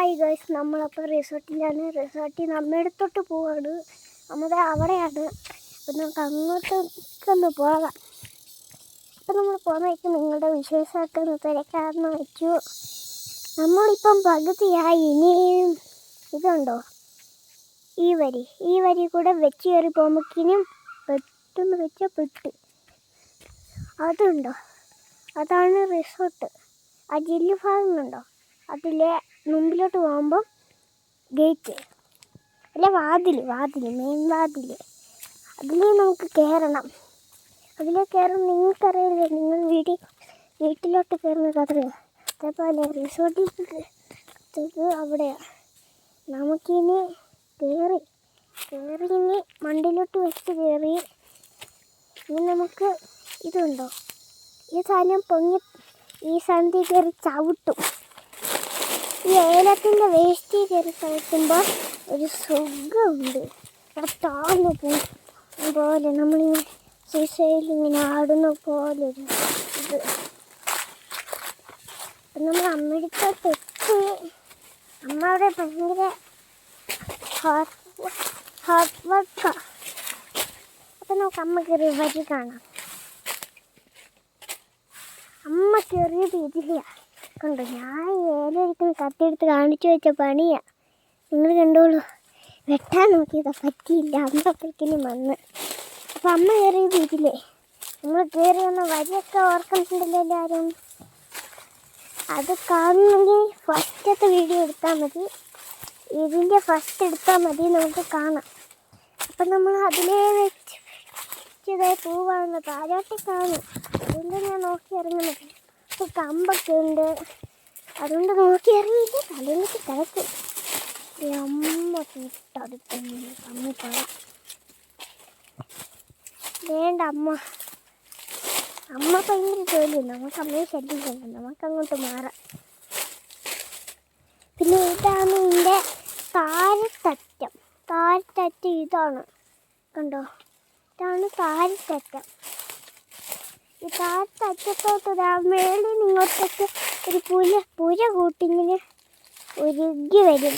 Hi guys, നമ്മളപ്പോൾ റിസോർട്ടിലാണ്. റിസോർട്ടിൽ നമ്മുടെ അടുത്തോട്ട് പോവാണ്. നമ്മുടെ അവിടെയാണ്. അപ്പം നമുക്ക് അങ്ങോട്ടൊന്ന് പോകാം. അപ്പം നമ്മൾ പോകുന്നതായിരിക്കും നിങ്ങളുടെ വിശേഷമൊക്കെ ഒന്ന് തിരക്കാമെന്ന് വെച്ചു. നമ്മളിപ്പം പകുതിയായി. ഇനിയും ഇതുണ്ടോ ഈ വരി കൂടെ വെച്ച് കയറി പോകുമ്പോഴേക്കിനും പെട്ടെന്ന് വെച്ച പെട്ട് അതുണ്ടോ, അതാണ് റിസോർട്ട്. ആ ജില്ലു ഭാഗം കണ്ടോ, അതിലെ മുമ്പിലോട്ട് പോകുമ്പം ഗേറ്റ് അല്ല വാതിൽ മെയിൻ വാതിൽ, അതിൽ നമുക്ക് കയറണം. അതിൽ കയറും. നിങ്ങൾക്കറിയില്ലേ, നിങ്ങൾ വീട്ടിലോട്ട് കയറുന്നത് അറിയാം. അതേപോലെ റിസോർട്ടിൽ അവിടെയാണ്. നമുക്കിനി കയറി ഇനി മണ്ടിലോട്ട് വെച്ച് കയറി. ഇനി നമുക്ക് ഇതുണ്ടോ, ഈ സാധനം പൊങ്ങി ഈ സന്ധി കയറി ചവിട്ടും. ഈ ഏലത്തിൻ്റെ വേസ്റ്റ് കയറി ചവിട്ടുമ്പോൾ ഒരു സുഖമുണ്ട്. താഴ്ന്നു പോകും പോലെ, നമ്മളിങ്ങനെ സീസയിലിങ്ങനെ ആടുന്ന പോലൊരു ഇത്. നമ്മൾ അമ്മടുത്തോട്ട് എത്തി. അമ്മ അവിടെ ഭയങ്കര ഹാർഡ് വർക്കാണ്. അപ്പം നമുക്ക് അമ്മ കയറി വരി കാണാം. അമ്മ കയറിയത് ഇതിലെയാണ്. കണ്ടോ, ഞാൻ ഏലൊരിക്കുന്ന കത്തിയെടുത്ത് കാണിച്ചു വെച്ച പണിയാണ്. നിങ്ങൾ കണ്ടോളൂ. വെട്ടാൻ നോക്കിയതാ, പറ്റിയില്ല. അമ്മപ്പഴക്കിനും വന്ന്. അപ്പം അമ്മ കയറിയത് ഇതിലേ. നമ്മൾ കയറി വന്ന വരിയൊക്കെ ഓർക്കുന്നുണ്ടല്ലോ എല്ലാവരും. അത് കാണണമെങ്കിൽ ഫസ്റ്റത്തെ വീഡിയോ എടുത്താൽ മതി. ഇതിൻ്റെ ഫസ്റ്റ് എടുത്താൽ മതി, നമുക്ക് കാണാം. അപ്പം നമ്മൾ അതിലേ വെച്ചതായി പോവാണ്. താഴോട്ട് കാണും. അതുകൊണ്ട് ഞാൻ നോക്കി ഇറങ്ങുന്നത്. ഇപ്പോൾ കമ്പൊക്കെ ഉണ്ട്, അതുകൊണ്ട് നോക്കി ഇറങ്ങിയിട്ട് തലയിലേക്ക് കിടക്കും. അമ്മ തൊട്ടടുത്ത് അമ്മ പറയാം വേണ്ട. അമ്മ ഭയങ്കര ജോലിയുണ്ട്. നമുക്ക് അമ്മയെ ശല്യം ചെയ്യണം. നമുക്ക് അങ്ങോട്ട് മാറാം. പിന്നെ ഇതാണ് ഇതിൻ്റെ താഴത്തറ്റം. ഇതാണ് കണ്ടോ, ഇതാണ് താഴത്തറ്റം. ഈ താഴത്തറ്റത്തോട്ട് മേളിൽ ഇങ്ങോട്ടേക്ക് ഒരു പുര കൂട്ടിങ്ങനെ ഒരുങ്ങി വരും.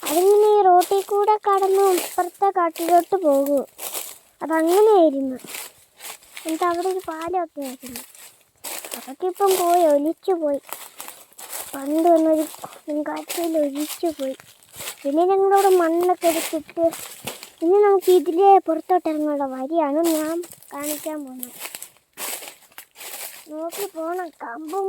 അതിങ്ങനെ ഈ റോട്ടിൽ കൂടെ കടന്ന് ഇപ്പുറത്തെ കാട്ടിലോട്ട് പോകും. അതങ്ങനെയായിരുന്നു. എന്നിട്ട് അവിടെ ഒരു പാലമൊക്കെ ആയിരുന്നു. അതൊക്കെ ഇപ്പം ഒലിച്ചു പോയി. പണ്ട് വന്നൊരു കാഴ്ചയിൽ ഒലിച്ചു പോയി. പിന്നെ ഞങ്ങളവിടെ മണ്ണൊക്കെ എടുത്തിട്ട് ഇനി നമുക്ക് ഇതിലെ പുറത്തോട്ട് ഇറങ്ങാനുള്ള വരിയാണ് ഞാൻ കാണിക്കാൻ പോകുന്നത്. നോക്കി പോകണം. കമ്പും